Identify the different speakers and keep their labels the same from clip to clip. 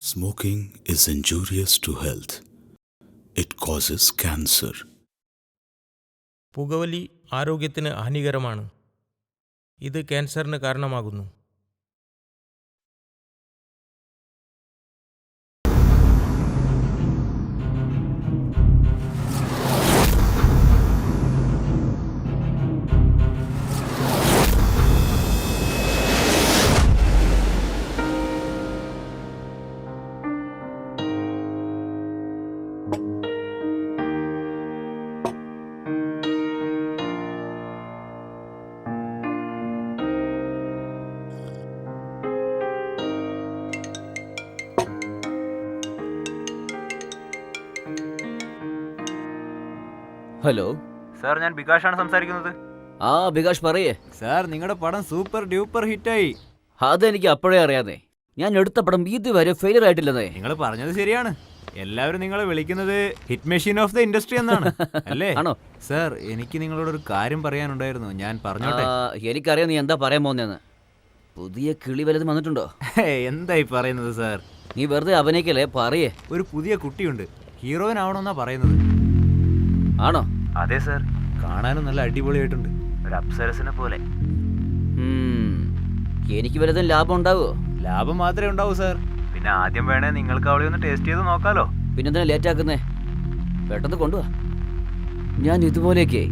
Speaker 1: Smoking is injurious to health. It causes cancer.
Speaker 2: പുകവലി ആരോഗ്യത്തിന് ഹാനികരമാണ്. ഇത് ക്യാൻസറിന് കാരണമാകുന്നു.
Speaker 3: ഹലോ
Speaker 4: സാർ, ഞാൻ ബികാഷാണ് സംസാരിക്കുന്നത്.
Speaker 3: ആ ബികാഷ് പറയേ.
Speaker 4: സാർ, നിങ്ങളുടെ പടം സൂപ്പർ ഡ്യൂപ്പർ ഹിറ്റായി.
Speaker 3: അതെനിക്ക് അപ്പോഴേ അറിയാതെ. ഞാൻ എടുത്ത പടം ഇതുവരെ ഫെയിലിയർ ആയിട്ടില്ലെന്നേ.
Speaker 4: നിങ്ങൾ പറഞ്ഞത് ശരിയാണ്. എല്ലാവരും നിങ്ങളെ വിളിക്കുന്നത് hit machine of the industry എന്നാണ് അല്ലേ?
Speaker 3: ആണോ?
Speaker 4: സാർ, എനിക്ക് നിങ്ങളോടൊരു കാര്യം പറയാനുണ്ടായിരുന്നു. ഞാൻ പറഞ്ഞോട്ടെ?
Speaker 3: എനിക്കറിയാം നീ എന്താ പറയാൻ പോകുന്നതെന്ന്. പുതിയ കിളി വലുത് വന്നിട്ടുണ്ടോ?
Speaker 4: എന്തായി പറയുന്നത് സാർ?
Speaker 3: നീ വെറുതെ അഭിനയിക്കല്ലേ, പറയേ.
Speaker 4: ഒരു പുതിയ കുട്ടിയുണ്ട്, ഹീറോയിനാവണമെന്നാ പറയുന്നത്.
Speaker 3: ആണോ?
Speaker 4: അതെ സാർ, കാണാനും നല്ല അടിപൊളിയായിട്ടുണ്ട്, ഒരു അപ്സരസിനെ പോലെ.
Speaker 3: എനിക്ക് വലുതും ലാഭം ഉണ്ടാവോ?
Speaker 4: ലാഭം മാത്രമേ ഉണ്ടാവൂ സാർ. പിന്നെ ആദ്യം വേണേ നിങ്ങൾക്ക് അവളെ ഒന്ന് ടേസ്റ്റ് ചെയ്ത് നോക്കാലോ.
Speaker 3: പിന്നെന്തിനാ ലേറ്റ് ആക്കുന്നേ? പെട്ടെന്ന് കൊണ്ടുപോവാ. ഞാൻ ഇതുപോലെയൊക്കെ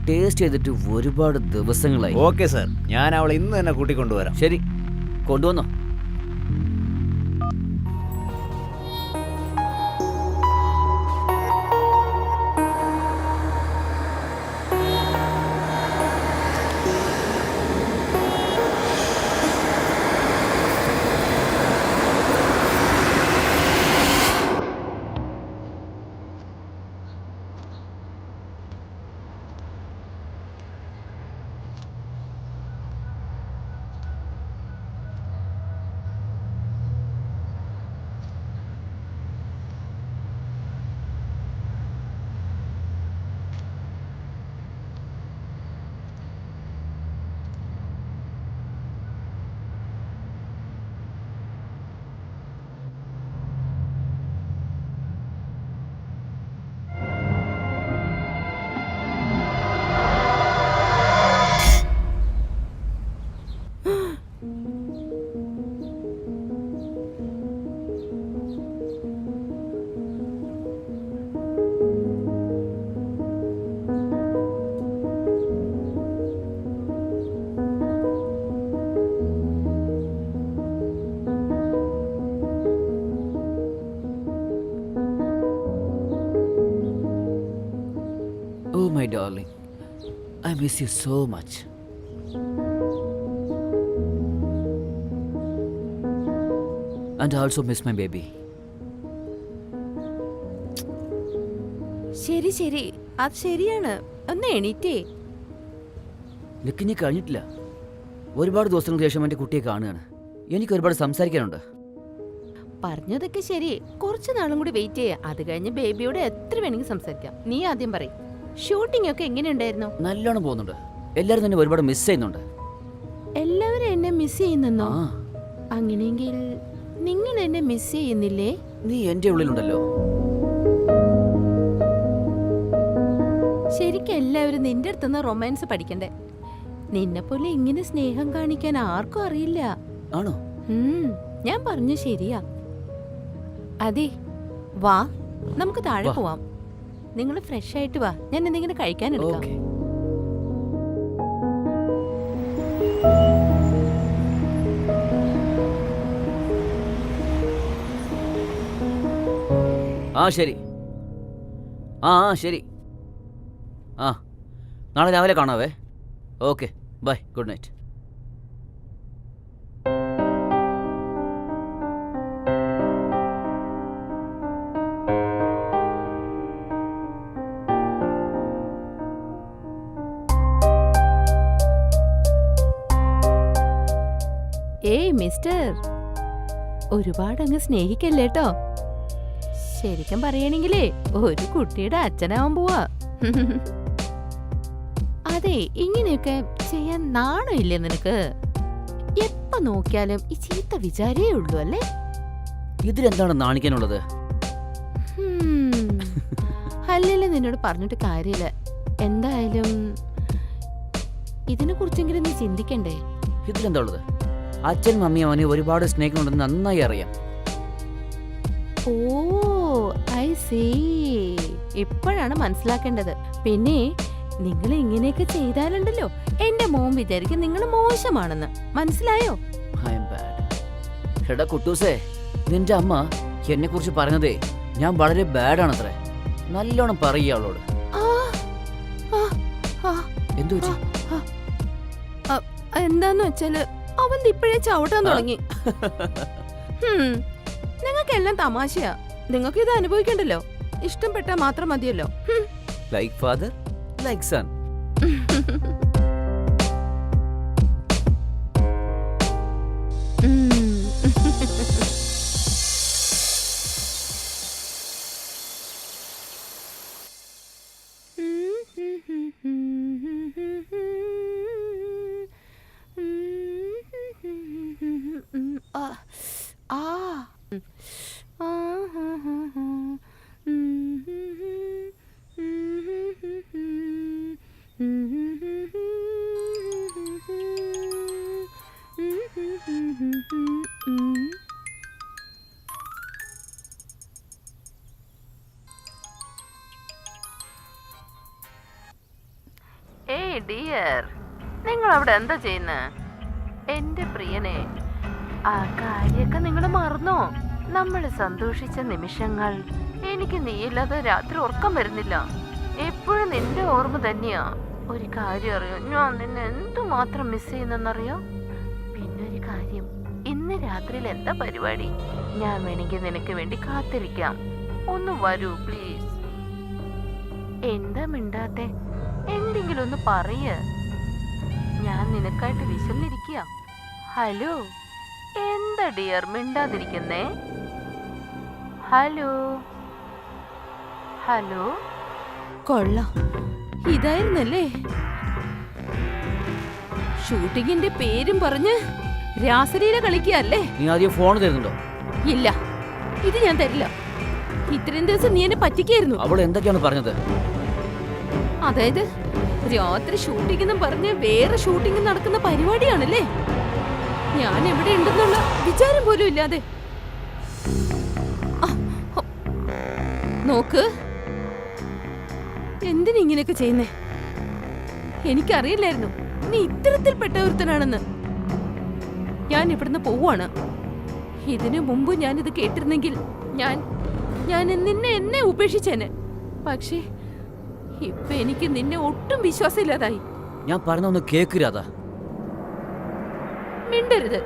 Speaker 3: ടേസ്റ്റ് ചെയ്തിട്ട് ഒരുപാട് ദിവസങ്ങളായി.
Speaker 4: ഓക്കെ സാർ, ഞാൻ അവളെ ഇന്ന് തന്നെ കൂട്ടിക്കൊണ്ടുവരാം.
Speaker 3: ശരി, കൊണ്ടുവന്നോ. Oh my darling, I miss you so much. And I also miss my baby.
Speaker 5: ശരി ശരി, അത് ശരിയാണ്. ഒന്ന് എണീറ്റേ.
Speaker 3: നിൽക്കിഞ്ഞ് കഴിഞ്ഞിട്ടില്ല. ഒരുപാട് ദിവസങ്ങൾക്ക് ശേഷം എൻ്റെ കുട്ടിയെ കാണുകയാണ്. എനിക്ക് ഒരുപാട് സംസാരിക്കാനുണ്ട്.
Speaker 5: പറഞ്ഞതൊക്കെ ശരി, കുറച്ച് നാളും കൂടി വെയിറ്റ് ചെയ്യാം. അത് കഴിഞ്ഞ് ബേബിയോട് എത്ര വേണമെങ്കിൽ സംസാരിക്കാം. നീ ആദ്യം പറയും, ഷൂട്ടിംഗ് ഒക്കെ എങ്ങനെയുണ്ടായിരുന്നു?
Speaker 3: നല്ലോണം പോകുന്നുണ്ട്. എല്ലാവരും തന്നെ ഒരുപാട് മിസ് ചെയ്യുന്നുണ്ട്.
Speaker 5: എല്ലാവരും എന്നെ മിസ് ചെയ്യുന്നെന്നോ?
Speaker 3: ആ,
Speaker 5: അങ്ങനെയെങ്കിൽ നിങ്ങൾ എന്നെ മിസ് ചെയ്യുന്നില്ലേ?
Speaker 3: നീ എൻ്റെ ഉള്ളിലുണ്ടല്ലോ.
Speaker 5: ശരിക്കും എല്ലാവരും നിന്റെ അടുത്തുനിന്ന് റൊമാൻസ് പഠിക്കണ്ടേ. നിന്നെ പോലെ ഇങ്ങനെ സ്നേഹം കാണിക്കാൻ ആർക്കും അറിയില്ല.
Speaker 3: ആണോ?
Speaker 5: ഞാൻ പറഞ്ഞു ശരിയാ. അതെ, വാ നമുക്ക് താഴെ പോവാം. നിങ്ങൾ ഫ്രഷ് ആയിട്ട് വാ, ഞാൻ എന്തെങ്കിലും കഴിക്കാൻ എടുക്കാം.
Speaker 3: ഓക്കേ. ആ ശരി. ആ ശരി. ആ, നാളെ രാവിലെ കാണാവേ. Okay, bye, good night.
Speaker 5: ഏയ് മിസ്റ്റർ, ഒരുപാട് അങ്ങ് സ്നേഹിക്കല്ലേട്ടോ. ശരിക്കും പറയണെങ്കിലേ ഒരു കുട്ടിയുടെ അച്ഛനാവാൻ പോവാ. അതെ, ഇങ്ങനെയൊക്കെ ചെയ്യാൻ നാണമില്ലേ നിനക്ക്? എപ്പോ നോക്കിയാലും ഈ ചീത്ത വിചാരേ ഉള്ളൂ അല്ലേ?
Speaker 3: ഇതിലെന്താണ് നാണിക്കാനുള്ളത്?
Speaker 5: അല്ലല്ലേ നിന്നോട് പറഞ്ഞിട്ട് കാര്യമില്ല. എന്തായാലും ഇതിനെ കുറിച്ചെങ്കിലും നീ ചിന്തിക്കണ്ടേ?
Speaker 3: ഇതിലെന്താ ഉള്ളത്? അച്ഛൻ മമ്മി അവനെ ഒരുപാട് സ്നേഹിക്കുന്നുണ്ടെന്ന് നന്നായി അറിയാം.
Speaker 5: ഓ ഐ സീ, ഇപ്പോഴാണ് മനസ്സിലാക്കേണ്ടത്. പിന്നെ നിങ്ങൾ ഇങ്ങനെയൊക്കെ ചെയ്താലുണ്ടല്ലോ എന്റെ മോൻ വിചാരിക്കും നിങ്ങൾ മോശമാണെന്ന്. മനസ്സിലായോ?
Speaker 3: I M bad. എടാ കുട്ടൂസേ, നിന്റെ അമ്മ എന്നെ കുറിച്ച് പറഞ്ഞതേ ഞാൻ വളരെ ബാഡാണത്രേ. നല്ലോണം പറയുക അവളോട്.
Speaker 5: ആ, ആ, ആ,
Speaker 3: എന്തു വെച്ചു?
Speaker 5: ആ, എന്താന്ന് വെച്ചാല് അവൻ ഇപ്പോഴേ ചവിട്ടാൻ തുടങ്ങി. നിങ്ങൾക്കെല്ലാം തമാശയാ. നിങ്ങൾക്ക് ഇത് അനുഭവിക്കണ്ടല്ലോ. ഇഷ്ടപ്പെട്ടാ മാത്രം മതിയല്ലോ.
Speaker 3: Like father like son.
Speaker 5: ഏയ് ഡിയർ, നിങ്ങൾ അവിടെ എന്താ ചെയ്യുന്നേ? എന്റെ പ്രിയനെ, ആ കാര്യൊക്കെ നിങ്ങൾ മറന്നോ? നമ്മൾ സന്തോഷിച്ച നിമിഷങ്ങൾ. എനിക്ക് നീയില്ലാതെ രാത്രി ഉറക്കം വരുന്നില്ല. എപ്പോഴും നിന്റെ ഓർമ്മ തന്നെയാ. ഒരു കാര്യം അറിയോ, ഞാൻ നിന്നെ എന്തുമാത്രം മിസ് ചെയ്യുന്നെന്നറിയോ? പിന്നൊരു കാര്യം, ഇന്ന് രാത്രിയിൽ എന്താ പരിപാടി? ഞാൻ വേണമെങ്കിൽ നിനക്ക് വേണ്ടി കാത്തിരിക്കാം. ഒന്ന് വരൂ പ്ലീസ്. എന്താ മിണ്ടാത്തെ? എന്തെങ്കിലും ഒന്ന് പറയ. ഞാൻ നിനക്കായിട്ട് വിശന്നിരിക്കുക. ഹലോ, എന്താ ഡിയർ മിണ്ടാതിരിക്കുന്നേ? Hello hello. കൊള്ളാം, ഇതായിരുന്നല്ലേ ഷൂട്ടിങ്ങിന്റെ പേരും പറഞ്ഞ് രാസലീല കളിക്കുകയല്ലേ?
Speaker 3: നീ ആദ്യം ഫോൺ തരുന്നുണ്ടോ?
Speaker 5: ഇല്ല, ഇത് ഞാൻ തരില്ല. ഇത്രയും ദിവസം നീ എന്നെ പറ്റിക്കായിരുന്നു.
Speaker 3: അവൾ എന്തൊക്കെയാണ് പറഞ്ഞത്?
Speaker 5: അതായത് രാത്രി ഷൂട്ടിംഗ് എന്നും പറഞ്ഞ് വേറെ ഷൂട്ടിംഗ് നടക്കുന്ന പരിപാടിയാണല്ലേ? ഞാൻ എവിടെ ഉണ്ടെന്നുള്ള വിചാരം പോലും ഇല്ലാതെ. നോക്ക്, എന്തിനിങ്ങനെയൊക്കെ ചെയ്യുന്നേ? എനിക്കറിയില്ലായിരുന്നു നീ ഇത്തരത്തിൽപ്പെട്ട ഒരുത്തനാണെന്ന്. ഞാൻ ഇവിടുന്ന് പോവാണ്. ഇതിനു മുമ്പ് ഞാനിത് കേട്ടിരുന്നെങ്കിൽ ഞാൻ നിന്നെ ഉപേക്ഷിച്ചേനെ. പക്ഷേ ഇപ്പൊ എനിക്ക് നിന്നെ ഒട്ടും വിശ്വാസമില്ലാതായി.
Speaker 3: ഞാൻ പറഞ്ഞൊന്ന് കേൾക്കരാതാ.
Speaker 5: മിണ്ടരുത്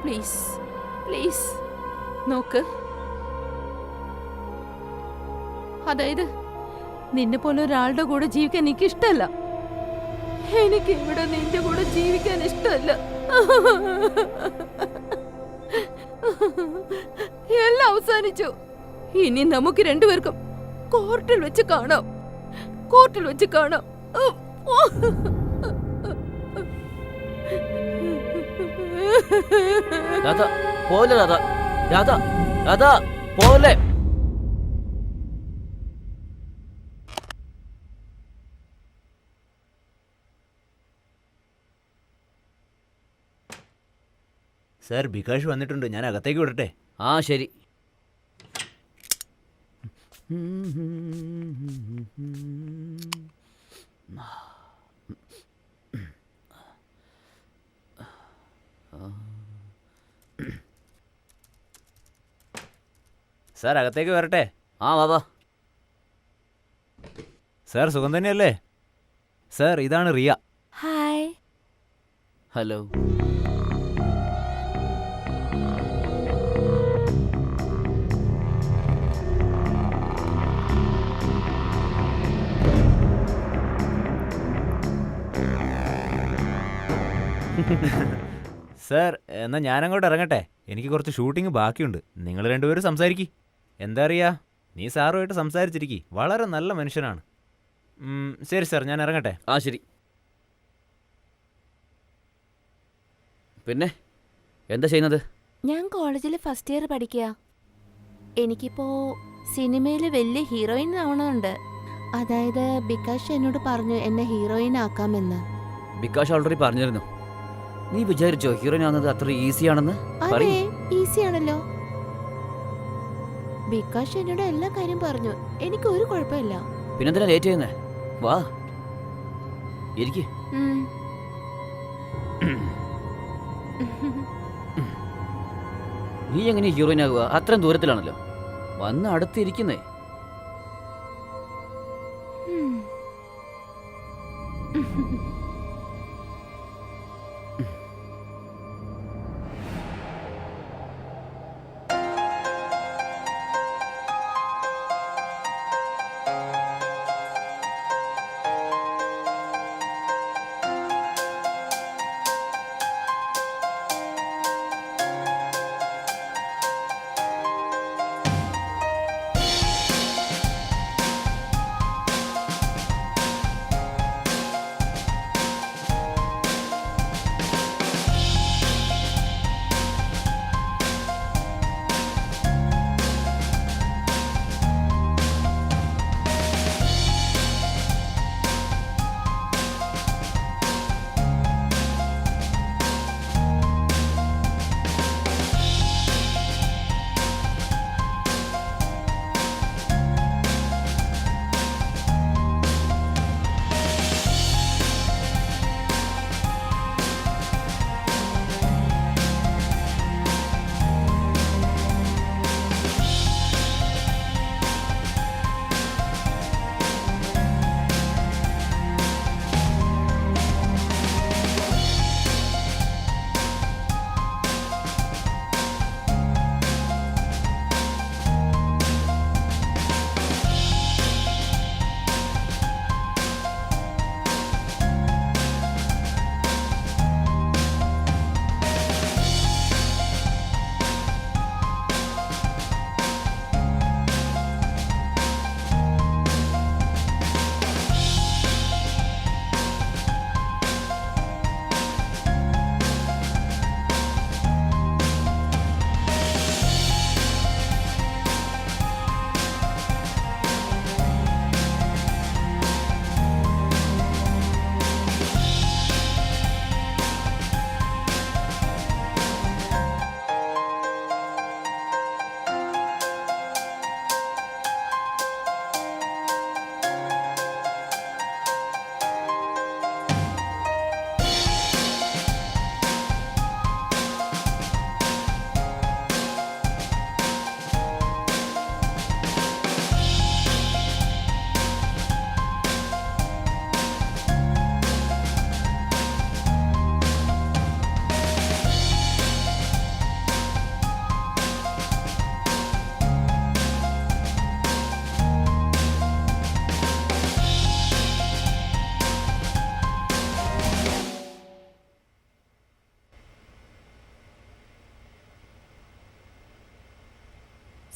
Speaker 5: പ്ലീസ്, പ്ലീസ്. നോക്ക്, അതായത് നിന്നെ പോലെ ഒരാളുടെ കൂടെ ജീവിക്കാൻ എനിക്ക് ഇഷ്ടമല്ല. എനിക്ക് ഇവിടെ നിന്റെ കൂടെ ജീവിക്കാൻ ഇഷ്ടമല്ല. എല്ലാം അവസാനിച്ചു. ഇനി നമുക്ക് രണ്ടുപേർക്കും കോർട്ടിൽ വെച്ച് കാണാം. കോർട്ടിൽ വെച്ച് കാണാം.
Speaker 3: രാധ പോലെ, രാധ രാധ രാധ പോലെ.
Speaker 4: സാർ, ബികാഷ് വന്നിട്ടുണ്ട്. ഞാൻ അകത്തേക്ക് വിടട്ടെ?
Speaker 3: ആ ശരി.
Speaker 4: സാർ, അകത്തേക്ക് വരട്ടെ?
Speaker 3: ആ വാ.
Speaker 4: സാർ, സുഖം തന്നെയല്ലേ? സാർ, ഇതാണ് റിയ.
Speaker 5: ഹായ്.
Speaker 3: ഹലോ.
Speaker 4: സാർ, എന്നാൽ ഞാനങ്ങോട്ട് ഇറങ്ങട്ടെ. എനിക്ക് കുറച്ച് ഷൂട്ടിംഗ് ബാക്കിയുണ്ട്. നിങ്ങൾ രണ്ടുപേരും സംസാരിക്കി. എന്താ അറിയാ, നീ സാറുമായിട്ട് സംസാരിച്ചിരിക്കി. വളരെ നല്ല മനുഷ്യനാണ്. ശരി സാർ, ഞാൻ ഇറങ്ങട്ടെ?
Speaker 3: ആ ശരി. പിന്നെ എന്താ ചെയ്യുന്നത്?
Speaker 5: ഞാൻ കോളേജിൽ ഫസ്റ്റ് ഇയർ പഠിക്കുക. എനിക്കിപ്പോ സിനിമയില് വലിയ ഹീറോയിൻ ആവണമുണ്ട്. അതായത് ബികാഷ് എന്നോട് പറഞ്ഞു എന്നെ ഹീറോയിൻ ആക്കാമെന്ന്.
Speaker 3: ബികാഷ് ഓൾറെഡി പറഞ്ഞിരുന്നു. നീ വിചാരിച്ചോ ഹീറോയിൻ ആവുന്നത് അത്ര ഈസിയാണെന്ന്?
Speaker 5: അതെ, ഈസി ആണല്ലോ. ബികാഷ് എന്നോട് എല്ലാ കാര്യം പറഞ്ഞു. എനിക്ക് ഒരു കുഴപ്പമില്ല.
Speaker 3: പിന്നെന്തിനാ ലേറ്റ് ചെയ്യുന്നേ? വാ ഇരിക്ക്.
Speaker 5: ഉം.
Speaker 3: നീ എങ്ങനെ ഹീറോയിൻ ആകുക? അത്രയും ദൂരത്തിലാണല്ലോ. വന്ന് അടുത്തിരിക്കുന്നേ.
Speaker 5: ഉം.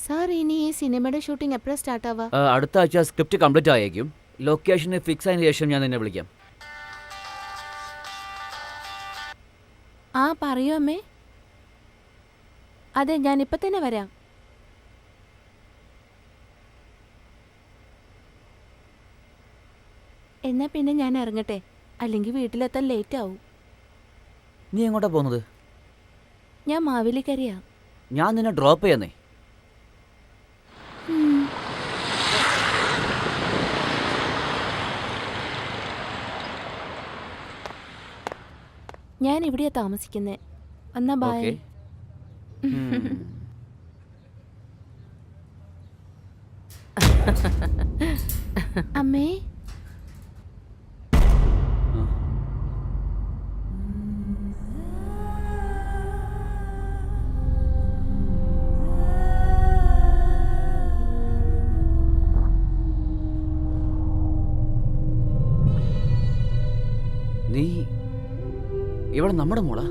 Speaker 5: സാർ, ഇനി ഈ സിനിമയുടെ ഷൂട്ടിംഗ് എപ്പോഴാണ് സ്റ്റാർട്ട് ആവുക?
Speaker 3: അടുത്ത ആഴ്ച സ്ക്രിപ്റ്റ് കംപ്ലീറ്റ് ആയേക്കും. ലൊക്കേഷന് ഫിക്സ് ആയതിനു ശേഷം ഞാൻ നിന്നെ വിളിക്കാം.
Speaker 5: ആ, പറയൂ അമ്മേ. അതെ, ഞാൻ ഇപ്പൊ തന്നെ വരാം. എന്നാ പിന്നെ ഞാൻ ഇറങ്ങട്ടെ, അല്ലെങ്കിൽ വീട്ടിലെത്താൻ ലേറ്റ് ആവും.
Speaker 3: നീ എങ്ങോട്ടാ പോകുന്നത്?
Speaker 5: ഞാൻ മാവേലിക്കരയാ.
Speaker 3: ഞാൻ നിന്നെ ഡ്രോപ്പ് ചെയ്യാന്നേ.
Speaker 5: ഞാൻ ഇവിടെയാ താമസിക്കുന്നേ. എന്നാ ബൈ.
Speaker 3: ഓക്കേ.
Speaker 5: അമ്മേ,
Speaker 3: നീ ഇവിടെ നമ്മുടെ മോളാ?